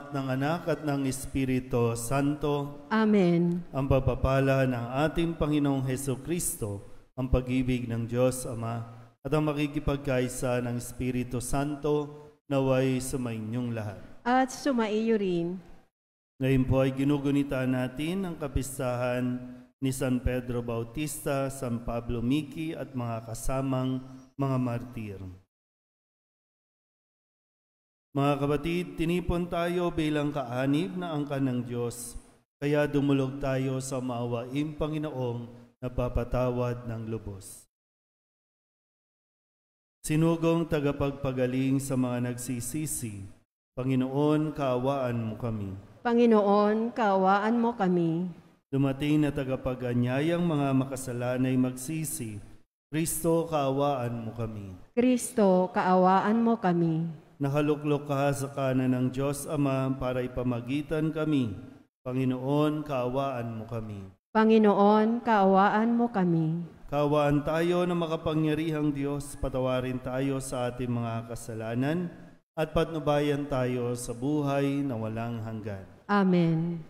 Ama at ng Anak at ng Espiritu Santo. Amen. Ang pagpapala ng ating Panginoong Hesukristo, ang pag-ibig ng Diyos Ama, at ang makikipagkaisa ng Espiritu Santo naway sumainyong lahat. At sumaiyo rin. Ngayon po ay ginugunita natin ang kapistahan ni San Pedro Bautista, San Pablo Miki at mga kasamang mga martir. Mga kapatid, tinipon tayo bilang kaanib na angkan ng Diyos, kaya dumulog tayo sa maawaing Panginoong napapatawad ng lubos. Sinugong tagapagpagaling sa mga nagsisisi, Panginoon, kaawaan mo kami. Panginoon, kaawaan mo kami. Dumating na tagapag-anyayang mga makasalanay magsisi, Kristo, kaawaan mo kami. Kristo, kaawaan mo kami. Nakaluklok ka sa kanan ng Diyos Ama para ipamagitan kami. Panginoon, kaawaan mo kami. Panginoon, kaawaan mo kami. Kaawaan tayo na makapangyarihang Diyos, patawarin tayo sa ating mga kasalanan at patnubayan tayo sa buhay na walang hanggan. Amen.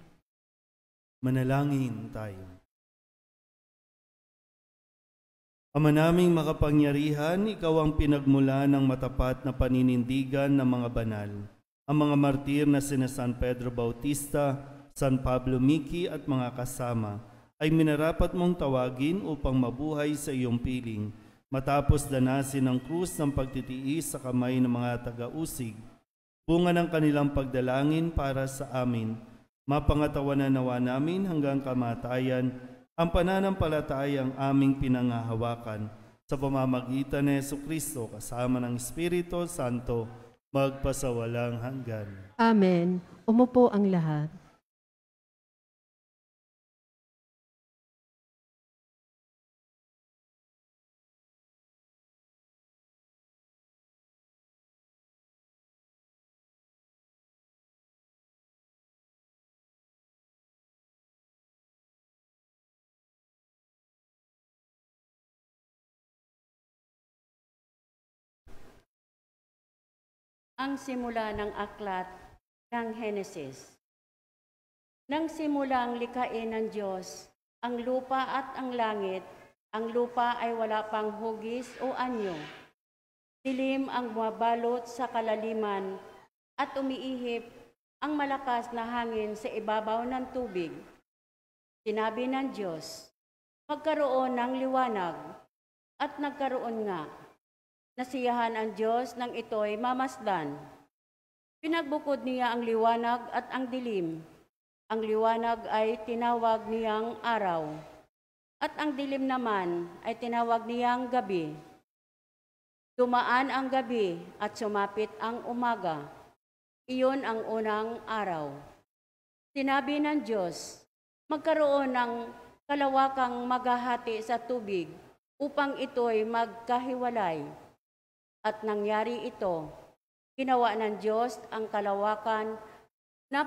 Manalangin tayo. Ama naming makapangyarihan, ikaw ang pinagmula ng matapat na paninindigan ng mga banal. Ang mga martir na sina San Pedro Bautista, San Pablo Miki at mga kasama ay minarapat mong tawagin upang mabuhay sa iyong piling, matapos danasin ang krus ng pagtitiis sa kamay ng mga taga-usig. Bunga ng kanilang pagdalangin para sa amin, mapangatawanan nawa namin hanggang kamatayan ang pananampalatayang aming pinangahawakan sa pamamagitan ni Jesucristo kasama ng Espiritu Santo magpasawalang hanggan. Amen. Umupo ang lahat. Ang simula ng aklat ng Henesis. Nang simulang likhain ng Diyos ang lupa at ang langit, ang lupa ay wala pang hugis o anyo. Dilim ang bumabalot sa kalaliman at umiihip ang malakas na hangin sa ibabaw ng tubig. Sinabi ng Diyos, magkaroon ng liwanag, at nagkaroon nga. Nasiyahan ang Diyos nang ito'y mamasdan. Pinagbukod niya ang liwanag at ang dilim. Ang liwanag ay tinawag niyang araw, at ang dilim naman ay tinawag niyang gabi. Dumaan ang gabi at sumapit ang umaga. Iyon ang unang araw. Sinabi ng Diyos, magkaroon ng kalawakang maghahati sa tubig upang ito'y magkahiwalay. At nangyari ito, ginawa ng Diyos ang kalawakan na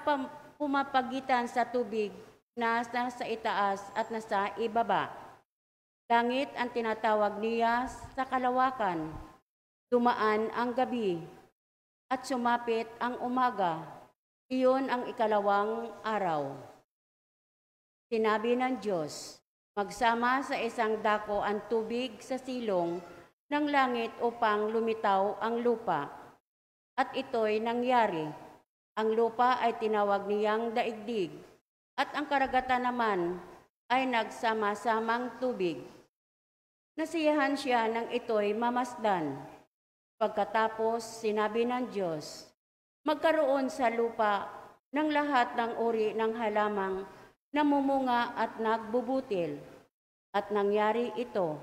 pumapagitan sa tubig na nasa itaas at nasa ibaba. Langit ang tinatawag niya sa kalawakan. Dumaan ang gabi at sumapit ang umaga. Iyon ang ikalawang araw. Sinabi ng Diyos, magsama sa isang dako ang tubig sa silong ng langit upang lumitaw ang lupa. At ito'y nangyari. Ang lupa ay tinawag niyang daigdig, at ang karagatan naman ay nagsama-samang tubig. Nasiyahan siya nang ito'y mamasdan. Pagkatapos, sinabi ng Diyos, magkaroon sa lupa ng lahat ng uri ng halamang namumunga at nagbubutil. At nangyari ito.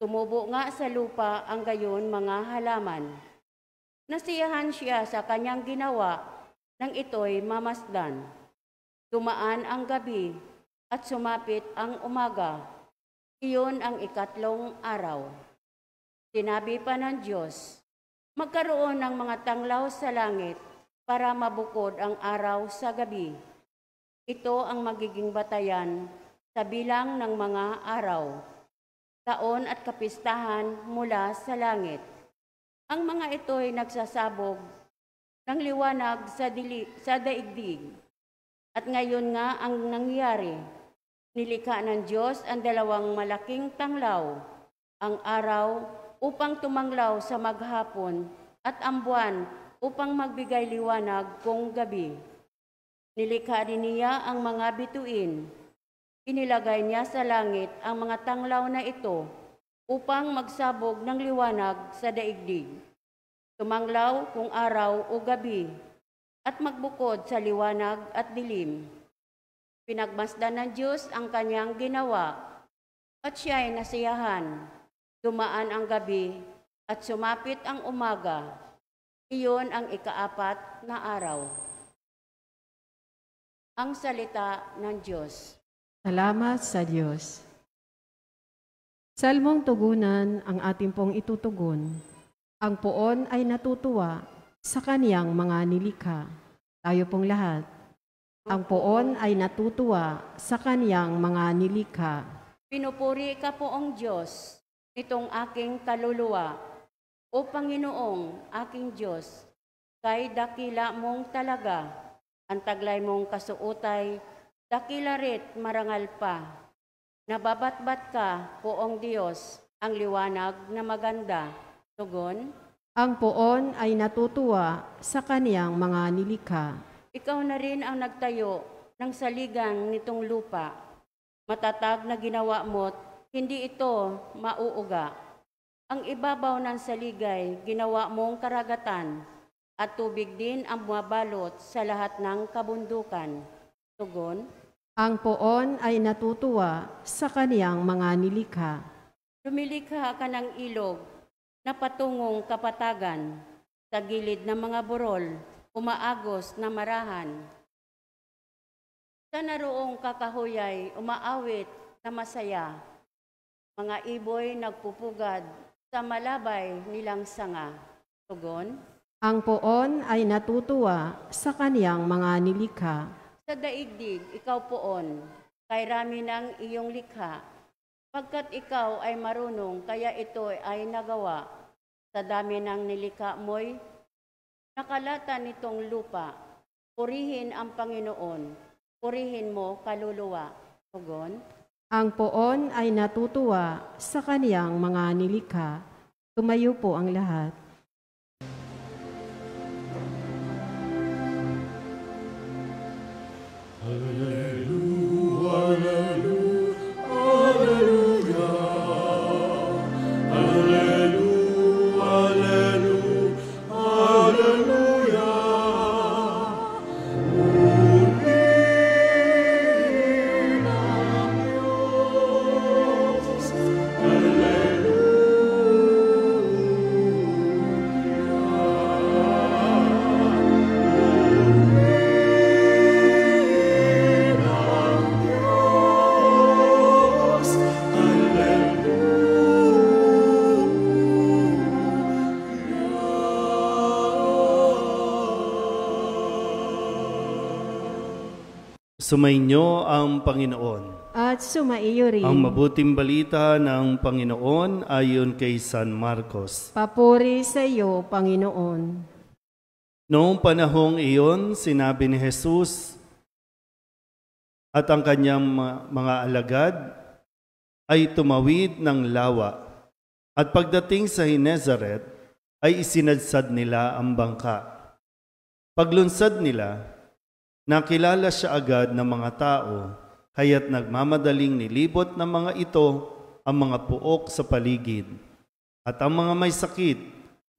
Tumubo nga sa lupa ang gayon mga halaman. Nasiyahan siya sa kanyang ginawa nang ito'y mamasdan. Dumaan ang gabi at sumapit ang umaga. Iyon ang ikatlong araw. Sinabi pa ng Diyos, magkaroon ng mga tanglaw sa langit para mabukod ang araw sa gabi. Ito ang magiging batayan sa bilang ng mga araw, taon at kapistahan mula sa langit. Ang mga ito'y nagsasabog ng liwanag sa daigdig. At ngayon nga ang nangyari, nilikha ng Diyos ang dalawang malaking tanglaw, ang araw upang tumanglaw sa maghapon at ang buwan upang magbigay liwanag kung gabi. Nilikha rin niya ang mga bituin. Inilagay niya sa langit ang mga tanglaw na ito upang magsabog ng liwanag sa daigdig. Tumanglaw kung araw o gabi at magbukod sa liwanag at dilim. Pinagmasdan ng Diyos ang kanyang ginawa at siya'y nasiyahan. Dumaan ang gabi at sumapit ang umaga. Iyon ang ikaapat na araw. Ang salita ng Diyos. Salamat sa Diyos. Salmong tugunan ang ating pong itutugon. Ang poon ay natutuwa sa kaniyang mga nilikha. Tayo pong lahat. Ang poon ay natutuwa sa kaniyang mga nilikha. Pinupuri ka poong Diyos, itong aking kaluluwa. O Panginoong aking Diyos, kay dakila mong talaga, ang taglay mong kasuotay, dakila rit marangal pa. Nababatbat ka, poong Diyos, ang liwanag na maganda. Tugon, Ang poon ay natutuwa sa kaniyang mga nilikha. ikaw na rin ang nagtayo ng saligang nitong lupa. Matatag na ginawa mo't hindi ito mauuga. Ang ibabaw ng saligay, ginawa mong karagatan, at tubig din ang bumabalot sa lahat ng kabundukan. Tugon, Ang poon ay natutuwa sa kaniyang mga nilikha. lumilikha ka ng ilog na patungong kapatagan, sa gilid ng mga burol, umaagos na marahan. Sa naroong kakahuyay, umaawit na masaya, mga iboy nagpupugad sa malabay nilang sanga. Tugon, Ang poon ay natutuwa sa kaniyang mga nilikha. sa daigdig, ikaw poon, kay rami ng iyong likha. Pagkat ikaw ay marunong, kaya ito ay nagawa. Sa dami ng nilikha mo'y nakalata nitong lupa. Purihin ang Panginoon, purihin mo kaluluwa. Tugon, Ang poon ay natutuwa sa kaniyang mga nilikha. Tumayo po ang lahat. Sumainyo ang Panginoon. At sumaiyo rin. Ang mabuting balita ng Panginoon ayon kay San Marcos. Papuri sa iyo, Panginoon. Noong panahong iyon, sinabi ni Jesus at ang kanyang mga alagad ay tumawid ng lawa. At pagdating sa Genesaret, ay isinadsad nila ang bangka. Paglunsad nila, nakilala siya agad ng mga tao, kaya't nagmamadaling nilibot ng mga ito ang mga puok sa paligid. At ang mga may sakit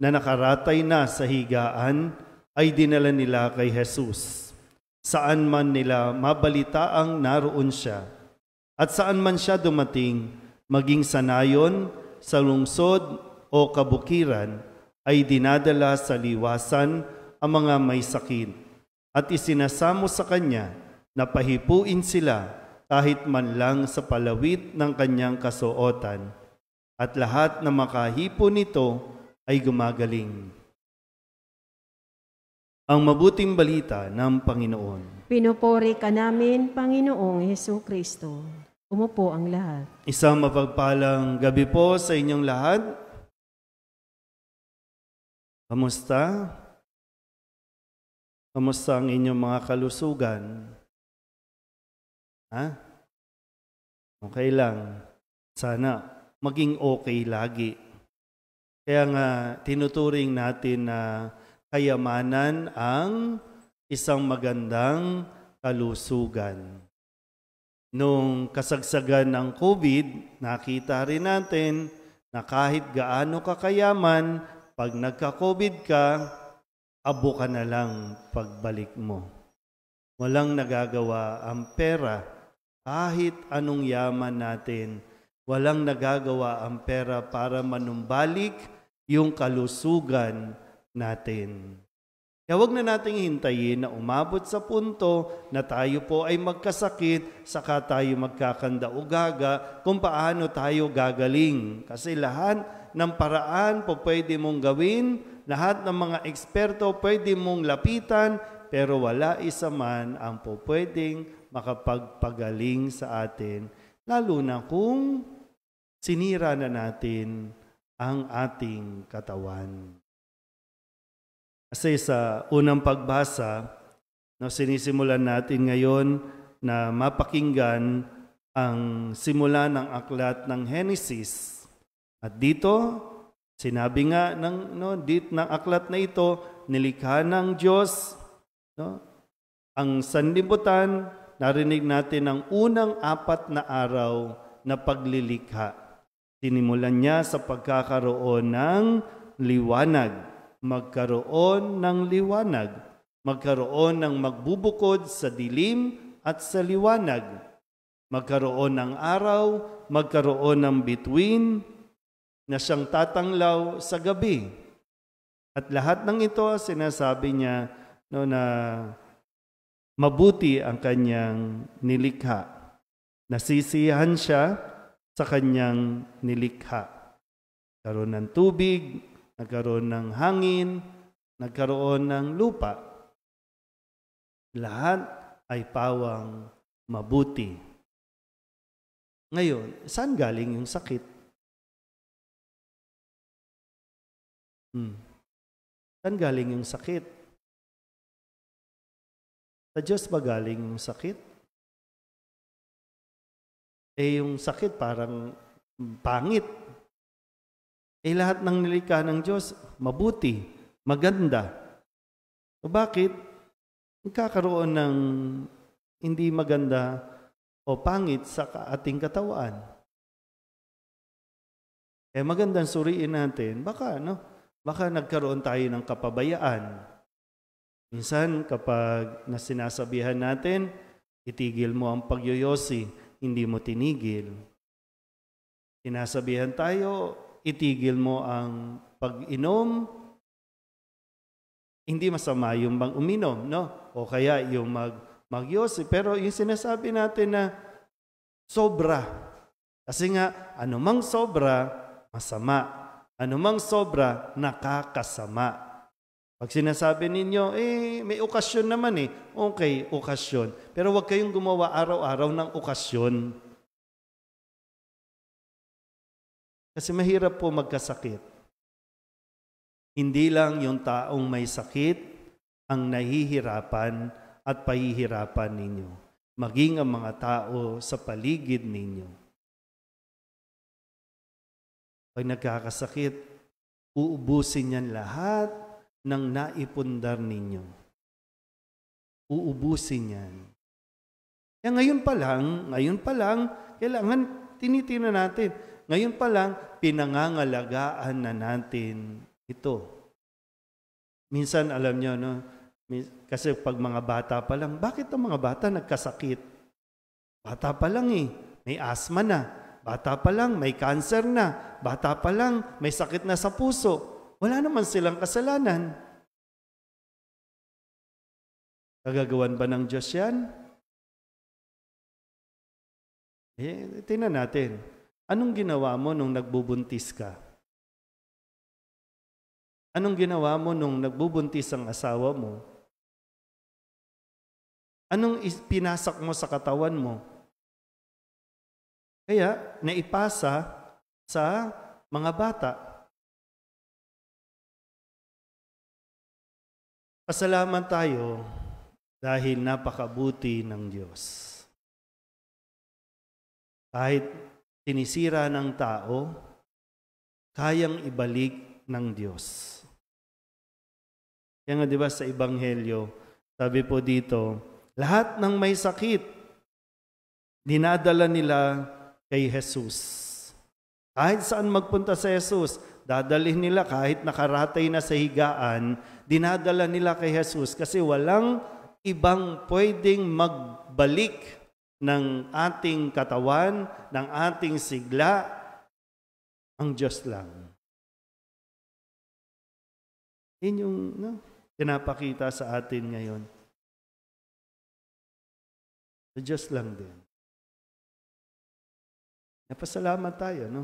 na nakaratay na sa higaan ay dinala nila kay Jesus. Saan man nila mabalitaang naroon siya. At saan man siya dumating, maging sa nayon, sa lungsod o kabukiran, ay dinadala sa liwasan ang mga may sakit. At isinasamo sa kanya na pahipuin sila kahit man lang sa palawit ng kanyang kasuotan. At lahat na makahipo nito ay gumagaling. Ang mabuting balita ng Panginoon. Pinupuri ka namin, Panginoong Hesukristo. Umupo ang lahat. Isang mapagpalang gabi po sa inyong lahat. Kamusta? Kamusta ang inyong mga kalusugan? Ha? Okay lang. Sana maging okay lagi. Kaya nga tinuturing natin na kayamanan ang isang magandang kalusugan. Nung kasagsagan ng COVID, nakita rin natin na kahit gaano kakayaman, pag nagka-COVID ka, abo ka na lang pagbalik mo. Walang nagagawa ang pera. Kahit anong yaman natin, walang nagagawa ang pera para manumbalik yung kalusugan natin. Kaya huwag na nating hintayin na umabot sa punto na tayo po ay magkasakit, saka tayo magkakanda-ugaga kung paano tayo gagaling. Kasi lahat ng paraan po pwede mong gawin, lahat ng mga eksperto pwede mong lapitan, pero wala isa man ang po pwedeng makapagpagaling sa atin, lalo na kung sinira na natin ang ating katawan. Kasi sa unang pagbasa, sinisimulan natin ngayon na mapakinggan ang simula ng aklat ng Henesis. At dito, sinabi nga ng aklat na ito, nilikha ng Diyos, ang sanlibutan. Narinig natin ang unang 4 na araw na paglilikha. Sinimulan niya sa pagkakaroon ng liwanag. Magkaroon ng liwanag. Magkaroon ng magbubukod sa dilim at sa liwanag. Magkaroon ng araw, magkaroon ng bituin na siyang tatanglaw sa gabi. At lahat ng ito, sinasabi niya na mabuti ang kanyang nilikha. Nasisiyahan siya sa kanyang nilikha. Nagkaroon ng tubig, nagkaroon ng hangin, nagkaroon ng lupa. Lahat ay pawang mabuti. Ngayon, saan galing yung sakit? Saan galing yung sakit? Sa Diyos ba galing yung sakit? Yung sakit parang pangit. Lahat ng nilikha ng Diyos, mabuti, maganda. O bakit? Magkakaroon ng hindi maganda o pangit sa ating katawan. Magandang suriin natin, baka nagkaroon tayo ng kapabayaan. Minsan, kapag sinasabihan natin, itigil mo ang pagyoyosi, hindi mo tinigil. Sinasabihan tayo, itigil mo ang pag-inom, hindi masama yung bang uminom, o kaya yung magyosi. Pero yung sinasabi natin na sobra. Kasi nga, anumang sobra, masama. Anumang sobra, nakakasama. Pag sinasabi ninyo, may okasyon naman Okay, okasyon. Pero huwag kayong gumawa araw-araw ng okasyon. Kasi mahirap po magkasakit. Hindi lang yung taong may sakit ang nahihirapan at pahihirapan ninyo. Maging ang mga tao sa paligid ninyo. Pag nagkakasakit, uubusin yan lahat ng naipundar ninyo. Uubusin yan. Kaya ngayon pa lang, kailangan tinitingnan natin. Ngayon pa lang, pinangangalagaan na natin ito. Minsan, alam nyo, kasi pag mga bata pa lang, bakit ang mga bata nagkasakit? Bata pa lang may asthma na. Bata pa lang, may cancer na. Bata pa lang, may sakit na sa puso. Wala naman silang kasalanan. Kagagawan ba ng Diyos yan? Tingnan natin. Anong ginawa mo nung nagbubuntis ka? Anong ginawa mo nung nagbubuntis ang asawa mo? Anong pinasak mo sa katawan mo? Kaya, naipasa sa mga bata. Pasalamat tayo dahil napakabuti ng Diyos. Kahit sinisira ng tao, kayang ibalik ng Diyos. Kaya nga diba sa Ebanghelyo, sabi po dito, lahat ng may sakit, dinadala nila kay Jesus. Kahit saan magpunta sa Jesus, dadalhin nila kahit nakaratay na sa higaan, dinadala nila kay Jesus kasi walang ibang pwedeng magbalik ng ating katawan, ng ating sigla, ang Diyos lang. Yun yung pinapakita sa atin ngayon. Sa Diyos lang din. Napasalamat tayo, no?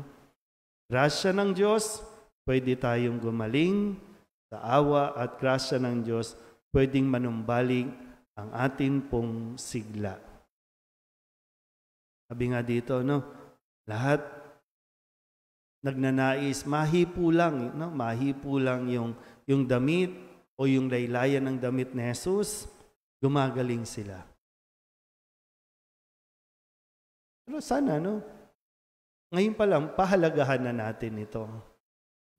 Grasya ng Diyos, pwede tayong gumaling. Sa awa at grasya ng Diyos, pwedeng manumbalik ang atin pong sigla. Sabi nga dito, no? Lahat nagnanais, mahipo lang, no? Mahipo lang yung damit o yung laylayan ng damit ni Jesus, gumagaling sila. Pero sana, no? Ngayon pa lang, pahalagahan na natin ito.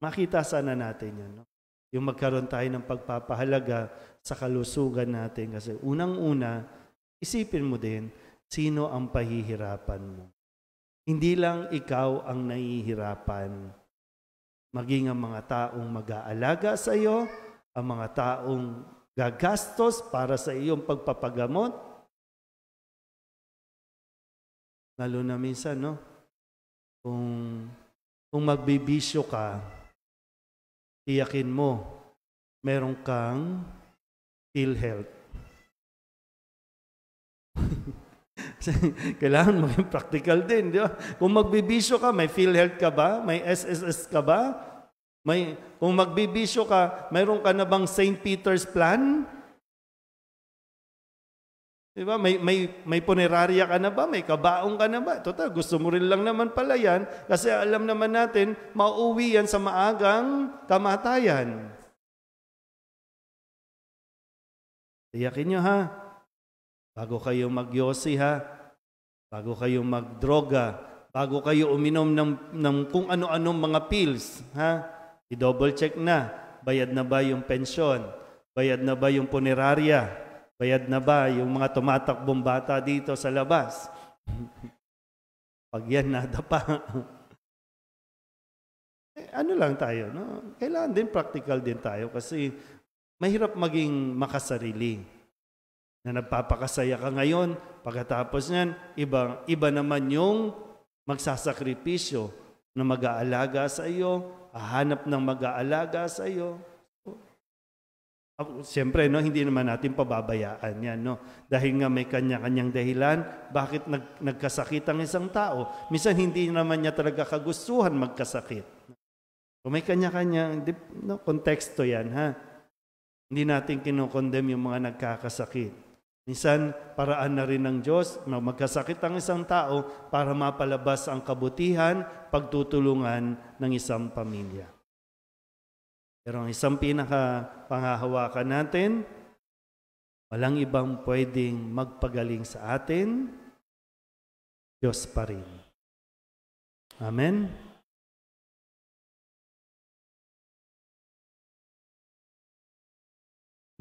Makita sana natin yan, no? Yung magkaroon tayo ng pagpapahalaga sa kalusugan natin. Kasi unang-una, isipin mo din, sino ang pahihirapan mo? Hindi lang ikaw ang nahihirapan. Maging ang mga taong mag-aalaga sa iyo, ang mga taong gagastos para sa iyong pagpapagamot. Lalo na minsan, no? Kung magbibisyo ka, tiyakin mo, meron kang PhilHealth. Kailangan maging practical din, di ba? Kung magbibisyo ka, may PhilHealth ka ba? May SSS ka ba? Kung magbibisyo ka, mayroon ka na bang St. Peter's plan? Di ba? May punerarya ka na ba? May kabaong ka na ba? Total, gusto mo rin lang naman pala yan kasi alam naman natin, mauwi yan sa maagang kamatayan. Tiyakin nyo ha. Bago kayo magyosi ha. Bago kayo magdroga. Bago kayo uminom ng kung ano-anong mga pills. Ha? I-double check na. Bayad na ba yung pensyon? Bayad na ba yung punerarya? Bayad na ba yung mga tumatakbong bata dito sa labas? Pag yan nadapa. Ano lang tayo, no? Kailangan din practical din tayo kasi mahirap maging makasarili. Na nagpapakasaya ka ngayon, pagkatapos niyan, iba naman yung magsasakripisyo na mag-aalaga sa iyo, hahanap ng mag-aalaga sa iyo. Siyempre, no, hindi naman natin pababayaan yan, no? Dahil nga may kanya-kanyang dahilan, bakit nagkasakit ang isang tao? Minsan hindi naman niya talaga kagustuhan magkasakit. So, may kanya-kanyang konteksto yan, ha? Hindi natin kinukondem yung mga nagkakasakit. Minsan, paraan na rin ng Diyos na magkasakit ang isang tao para mapalabas ang kabutihan, pagtutulungan ng isang pamilya. Pero ang isang pinaka-panghahawakan natin, walang ibang pwedeng magpagaling sa atin, Diyos pa rin. Amen?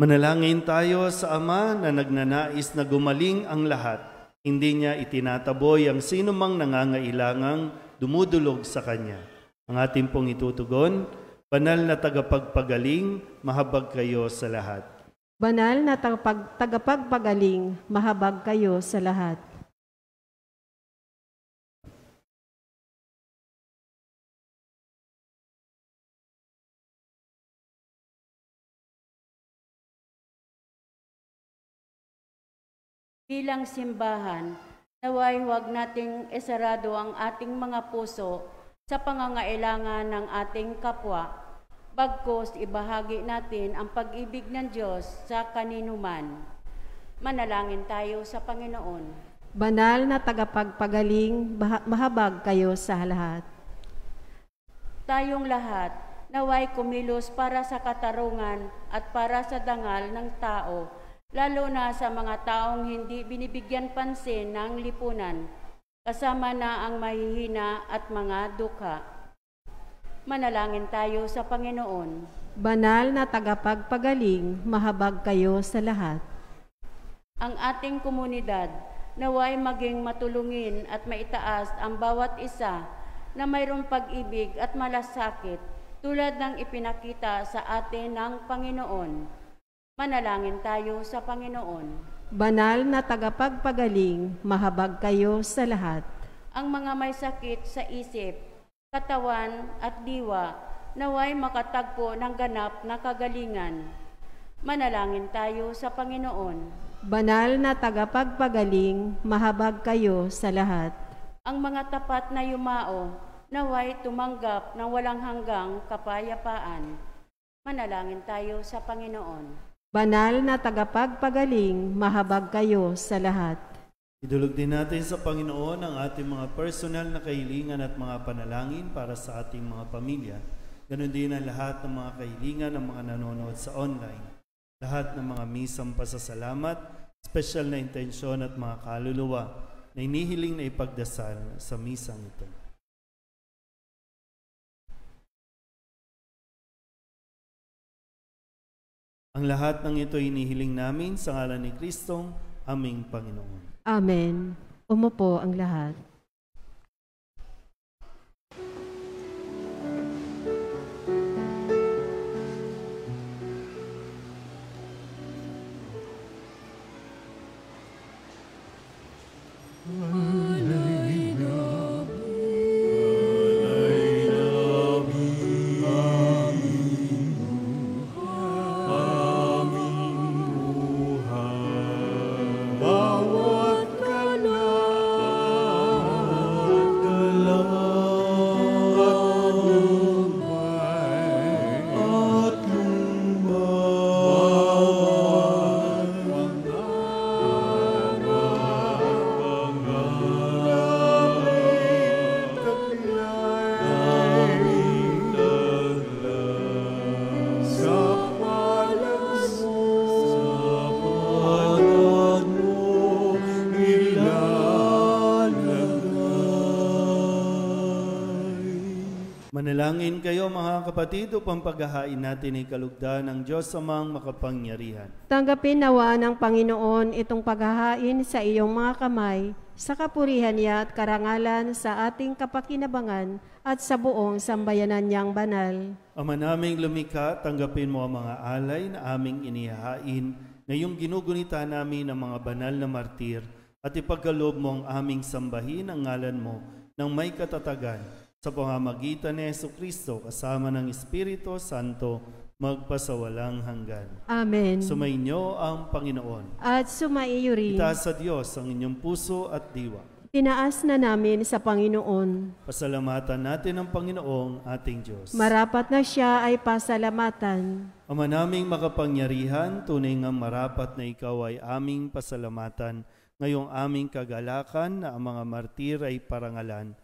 Manalangin tayo sa Ama na nagnanais na gumaling ang lahat. Hindi niya itinataboy ang sino mang nangangailangang dumudulog sa Kanya. Ang ating pong itutugon, Banal na tagapagpagaling, mahabag kayo sa lahat. Banal na tagapagpagaling, mahabag kayo sa lahat. Bilang simbahan, naway huwag nating isarado ang ating mga puso sa pangangailangan ng ating kapwa, bagkus ibahagi natin ang pag-ibig ng Diyos sa kaninuman. Manalangin tayo sa Panginoon. Banal na tagapagpagaling, mahabag kayo sa lahat. Tayong lahat, naway kumilos para sa katarungan at para sa dangal ng tao, lalo na sa mga taong hindi binibigyan pansin ng lipunan, kasama na ang mahihina at mga dukha. Manalangin tayo sa Panginoon. Banal na tagapagpagaling, mahabag kayo sa lahat. Ang ating komunidad, naway maging matulungin at maitaas ang bawat isa na mayroong pag-ibig at malasakit tulad ng ipinakita sa atin ng Panginoon. Manalangin tayo sa Panginoon. Banal na tagapagpagaling, mahabag kayo sa lahat. Ang mga may sakit sa isip, katawan at diwa, naway makatagpo ng ganap na kagalingan. Manalangin tayo sa Panginoon. Banal na tagapagpagaling, mahabag kayo sa lahat. Ang mga tapat na yumao, naway tumanggap ng walang hanggang kapayapaan. Manalangin tayo sa Panginoon. Banal na tagapagpagaling, mahabag kayo sa lahat. Idulog din natin sa Panginoon ang ating mga personal na kahilingan at mga panalangin para sa ating mga pamilya. Ganon din ang lahat ng mga kahilingan ng mga nanonood sa online. Lahat ng mga misang pasasalamat, espesyal na intensyon at mga kaluluwa na inihiling na ipagdasal sa misang ito. Ang lahat ng ito inihiling namin sa ngalan ni Kristong aming Panginoon. Amen. Umupo ang lahat. Manalangin kayo mga kapatid upang paghahain natin ay kalugdan ng Diyos amang makapangyarihan. Tanggapin nawa ng Panginoon itong paghahain sa iyong mga kamay, sa kapurihan niya at karangalan sa ating kapakinabangan at sa buong sambayanan niyang banal. Ama naming lumikha, tanggapin mo ang mga alay na aming inihahain, ngayong ginugunita namin ang mga banal na martir, at ipagkaloob mo ang aming sambahin ang ngalan mo ng may katatagan, sa pamamagitan ni Jesucristo kasama ng Espiritu Santo magpasawalang hanggan. Amen. Sumainyo ang Panginoon. At sumaiyo rin. Itaas sa Diyos ang inyong puso at diwa. Tinaas na namin sa Panginoon. Pasalamatan natin ang Panginoong ating Diyos. Marapat na siya ay pasalamatan. Ama naming makapangyarihan, tunay nga marapat na ikaw ay aming pasalamatan. Ngayong aming kagalakan na ang mga martir ay parangalan.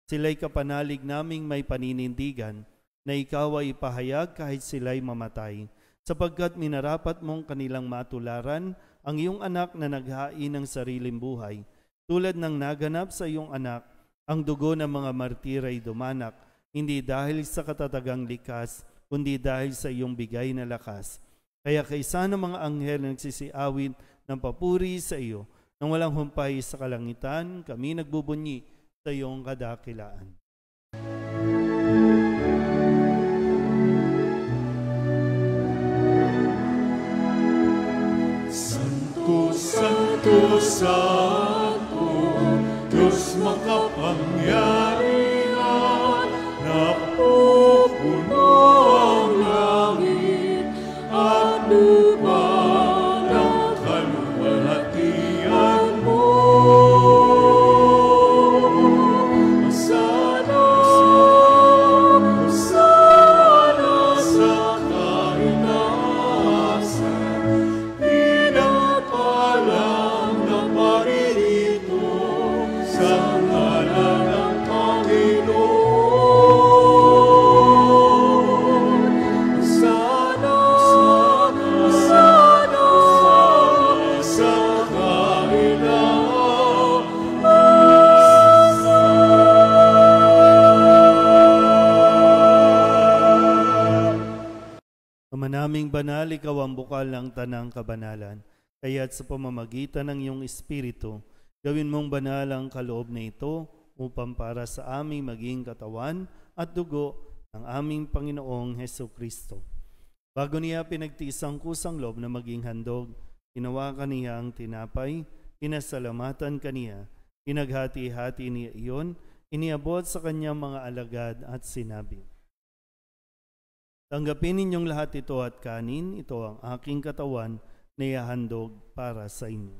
Sila'y kapanalig naming may paninindigan na ikaw ay ipahayag kahit sila'y mamatay, sapagkat minarapat mong kanilang matularan ang iyong anak na naghain ng sariling buhay. Tulad ng naganap sa iyong anak, ang dugo ng mga martir ay dumanak, hindi dahil sa katatagang likas, kundi dahil sa iyong bigay na lakas. Kaya kaysa ng mga anghel na nagsisiawit ng papuri sa iyo, nang walang humpay sa kalangitan, kami nagbubunyi sa iyong kadakilaan. Santo, Santo, Santo, Diyos makapangyarihan, napupuno ang langit at lupa ng kaluwalhatian mo. Aming banal, ikaw ang bukal ng tanang kabanalan. Kaya't sa pamamagitan ng iyong Espiritu, gawin mong banal ang kaloob na ito upang para sa aming maging katawan at dugo ng aming Panginoong Hesukristo. Bago niya pinagtiis ang kusang loob na maging handog, ginawa kaniya ang tinapay, pinasalamatan kaniya, pinaghati-hati niya iyon, iniabot sa kanyang mga alagad at sinabi, tanggapin ninyong lahat ito at kanin, ito ang aking katawan na ihahandog para sa inyo.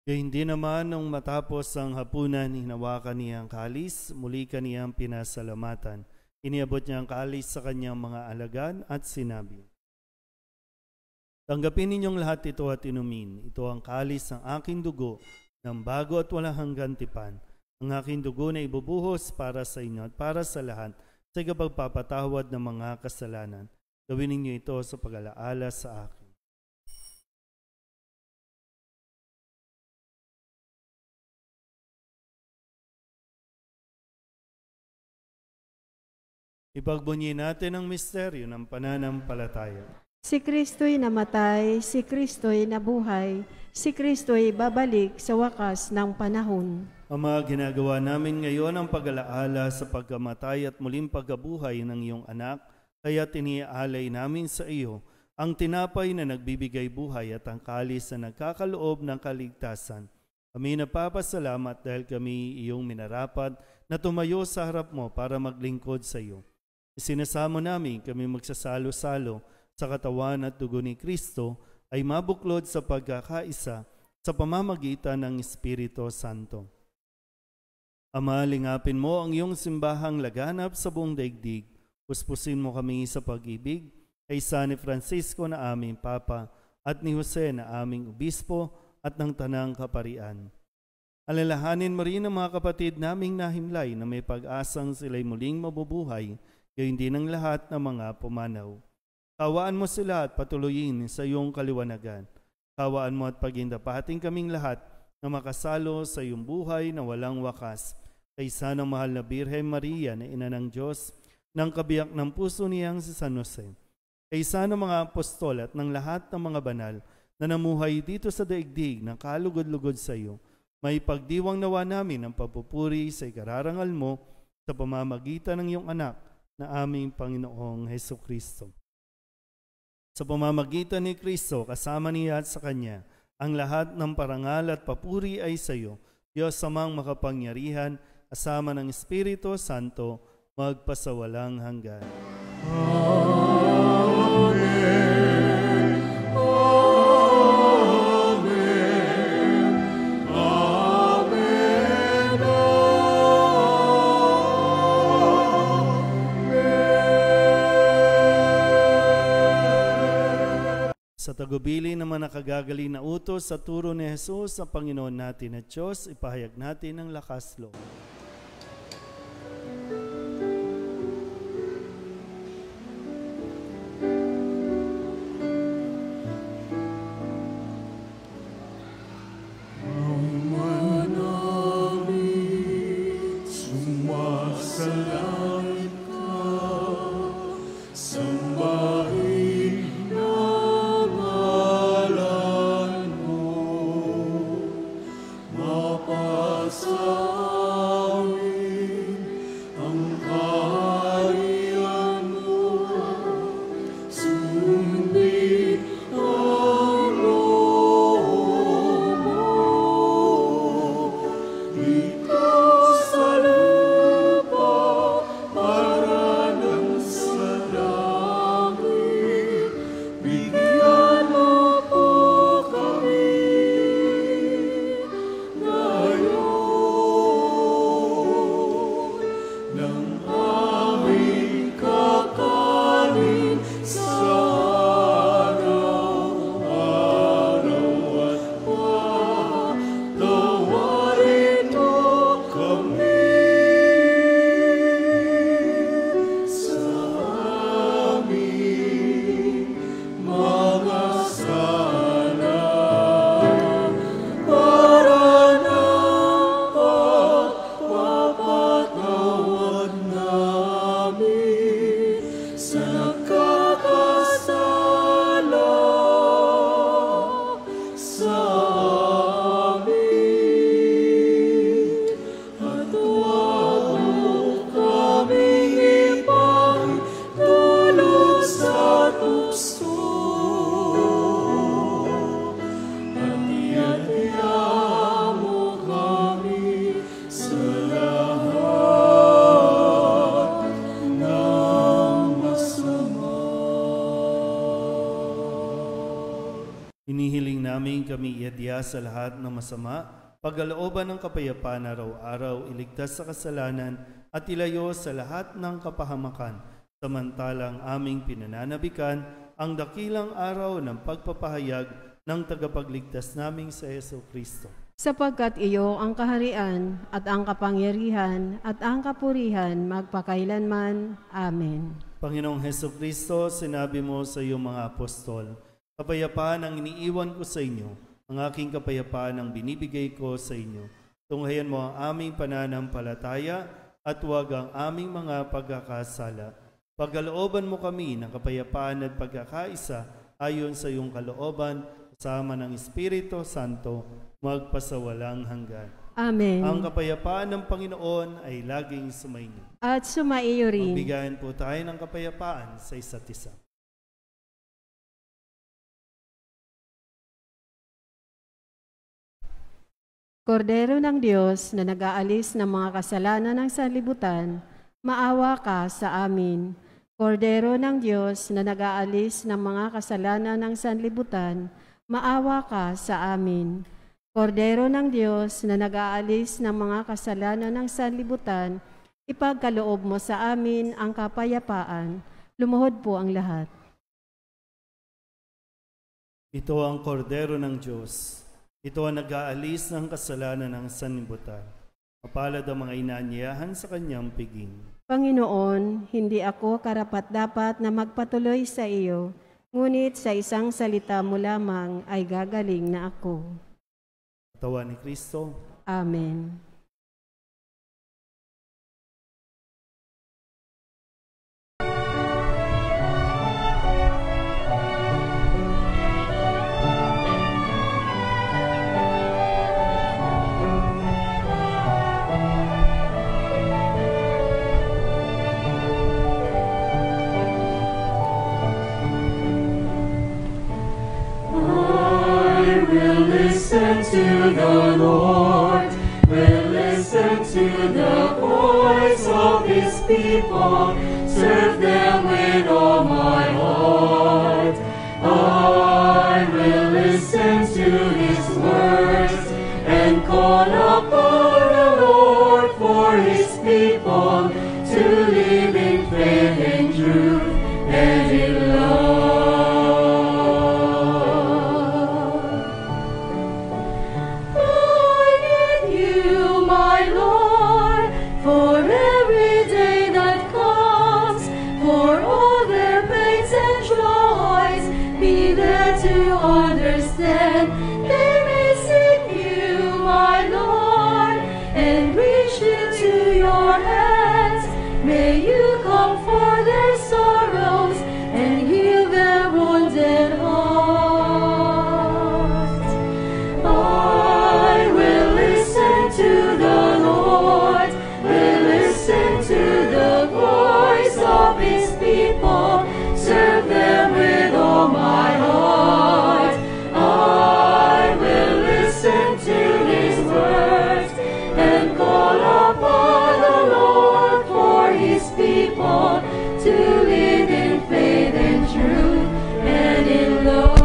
Gayun din naman nung matapos ang hapunan, hinawakan niya ang kalis, muli kaniyang pinasalamatan. Iniabot niya ang kalis sa kanyang mga alagad at sinabi, tanggapin ninyong lahat ito at inumin. Ito ang kalis ng aking dugo ng bago at walang hanggang tipan. Ang aking dugo na ibubuhos para sa inyo at para sa lahat sa ikapagpapatawad ng mga kasalanan. Gawin ninyo ito sa pag-alaala sa akin. Ipagbunyi natin ang misteryo ng pananampalataya. Si Kristo'y namatay, si Kristo'y nabuhay, si Kristo'y babalik sa wakas ng panahon. Ama, ginagawa namin ngayon ang pag-alaala sa pagkamatay at muling pagkabuhay ng iyong anak, kaya tiniaalay namin sa iyo ang tinapay na nagbibigay buhay at ang kalis na nagkakaloob ng kaligtasan. Kami napapasalamat dahil kami iyong minarapat na tumayo sa harap mo para maglingkod sa iyo. Isinasamo namin kami magsasalo-salo sa katawan at dugo ni Kristo ay mabuklod sa pagkakaisa sa pamamagitan ng Espiritu Santo. Ama, lingapin mo ang iyong simbahang laganap sa buong daigdig. Puspusin mo kami sa pag-ibig kay San Francisco na aming Papa at ni Jose na aming Obispo at ng Tanang Kaparian. Alalahanin mo rin ang mga kapatid naming nahimlay na may pag-asang sila'y muling mabubuhay, gayon din ang lahat ng mga pumanaw. Kawaan mo sila at patuloyin sa iyong kaliwanagan. Kawaan mo at pagindapating kaming lahat na makasalo sa iyong buhay na walang wakas. Kaysa ng mahal na Birhen Maria na ina ng Diyos, ng kabiyak ng puso niyang si San Jose. Kaysa ng mga apostol at ng lahat ng mga banal na namuhay dito sa daigdig ng kalugod-lugod sa iyo, may pagdiwang nawa namin ang papupuri sa ikararangal mo sa pamamagitan ng iyong anak na aming Panginoong Hesukristo. Sa pamamagitan ni Kristo, kasama niya at sa Kanya, ang lahat ng parangal at papuri ay sa iyo, Diyos amang makapangyarihan, kasama ng Espiritu Santo, magpasawalang hanggan. Sa tagubili naman nakagagali na utos sa turo ni Jesus sa Panginoon natin at Diyos, ipahayag natin ang lakas loob. Mapasa sa nagkakasala sa amin. At huwag mo kaming ipahintulot sa tukso. At iadya mo kami sa lahat ng masama. Hinihiling namin kami iadya sa lahat ng masama, pagkalooban ng kapayapaan araw-araw, iligtas sa kasalanan at ilayo sa lahat ng kapahamakan, samantalang aming pinananabikan ang dakilang araw ng pagpapahayag ng tagapagligtas naming sa Jesucristo. Sapagkat iyo ang kaharian at ang kapangyarihan at ang kapurihan magpakailanman. Amen. Panginoong Jesucristo, sinabi mo sa iyong mga apostol, kapayapaan ang iniiwan ko sa inyo, ang aking kapayapaan ang binibigay ko sa inyo. Tunghayan mo ang aming pananampalataya at huwag ang aming mga pagkakasala. Pagkalooban mo kami ng kapayapaan at pagkakaisa ayon sa iyong kalooban, kasama ng Espiritu Santo, magpasawalang hanggan. Amen. Ang kapayapaan ng Panginoon ay laging sumainyo. At sumaiyo rin. Magbigayan po tayo ng kapayapaan sa isa't isa. Kordero ng Diyos na nag-aalis ng mga kasalanan ng sanlibutan, maawa ka sa amin. Kordero ng Diyos na nag-aalis ng mga kasalanan ng sanlibutan, maawa ka sa amin. Kordero ng Diyos na nag-aalis ng mga kasalanan ng sanlibutan, ipagkaloob mo sa amin ang kapayapaan. Lumuhod po ang lahat. Ito ang kordero ng Diyos. Ito ang nag-aalis ng kasalanan ng sanlibutan. Mapalad ang mga inaanyayahan sa kanyang piging. Panginoon, hindi ako karapat-dapat na magpatuloy sa iyo, ngunit sa isang salita mo lamang ay gagaling na ako. Katawan ni Kristo. Amen. Listen to the Lord, will listen to the voice of His people, serve them with all my heart. I will listen to His words and call upon the Lord for His people to live in faith and truth and in love. Understand, they may seek you, my Lord, and reach into your hands. May you comfort their sorrows and heal their wounded hearts. I will listen to the Lord, will listen to the voice of His people, serve them with all my heart. To live in faith and truth and in love.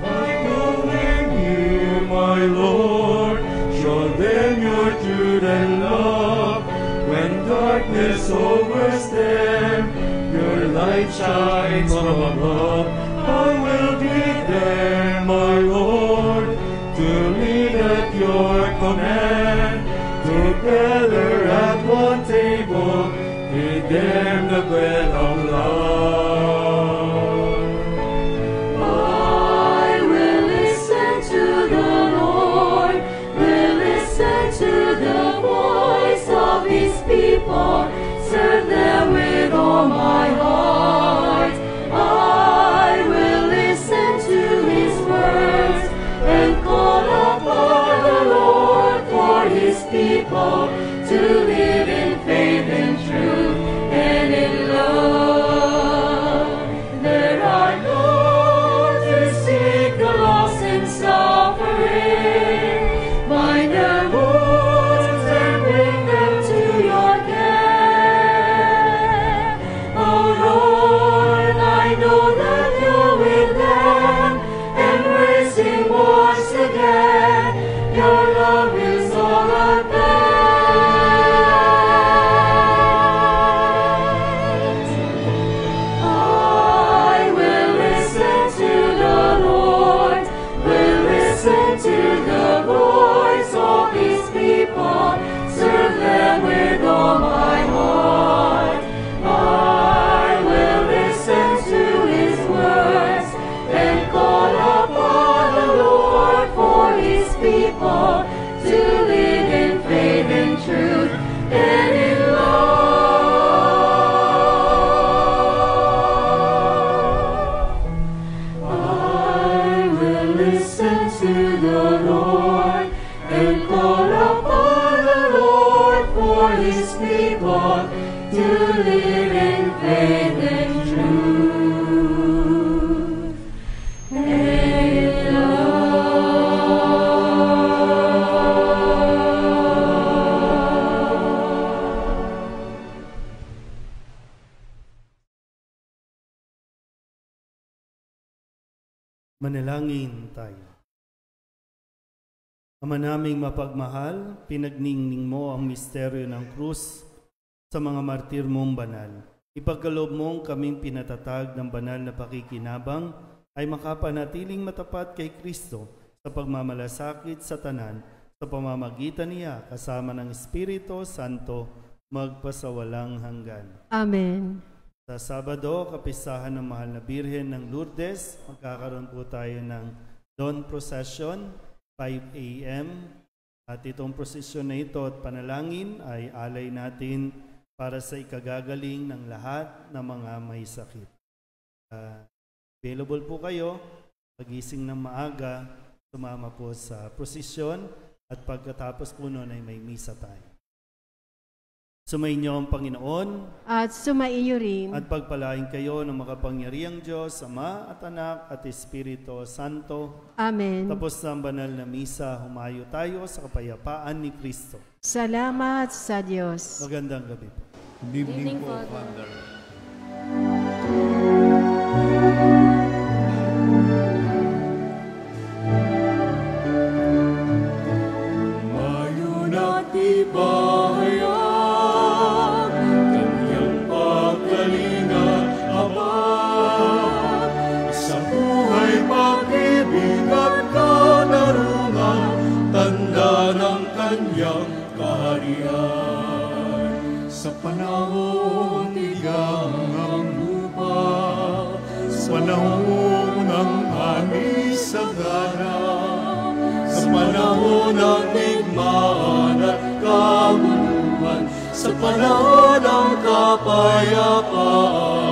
I believe you, my Lord, show them your truth and love. When darkness overtakes them, your light shines from above. I will be there, my Lord, to lead at your command. Together at one table, feed them the bread of love. I will listen to the Lord, will listen to the voice of His people to live in faith and truth. Manalangin tayo. Ama naming mapagmahal, pinagningning mo ang misteryo ng krus sa mga martir mong banal. Ipagkaloob mong kaming pinatatag ng banal na pakikinabang ay makapanatiling matapat kay Kristo sa pagmamalasakit sa tanan sa pamamagitan niya kasama ng Espiritu Santo magpasawalang hanggan. Amen. Sa Sabado, kapistahan ng Mahal na Birhen ng Lourdes, magkakaroon po tayo ng dawn procession, 5 a.m. At itong prosesyon na ito at panalangin ay alay natin para sa ikagagaling ng lahat ng mga may sakit. Available po kayo, pagising ng maaga, sumama po sa prosesyon at pagkatapos po noon ay may misa tayo. Sumainyo ang Panginoon At sumaiyo rin. at pagpalain kayo ng makapangyarihang Diyos, Ama at Anak at Espiritu Santo. Amen. Tapos na ang banal na misa, humayo tayo sa kapayapaan ni Kristo. Salamat sa Diyos. Magandang gabi po. Good evening po, Father. Mayo nagtibahayag, kanyang pagkalinga abad. Sa buhay pag-ibig at katarungan, tanda ng kanyang kaharian. Sa panahon tigang ang lupa, sa panahon ng ani sa gana, sa panahon ng digmaan at kabuluhan, sa panahon ng kapayapaan.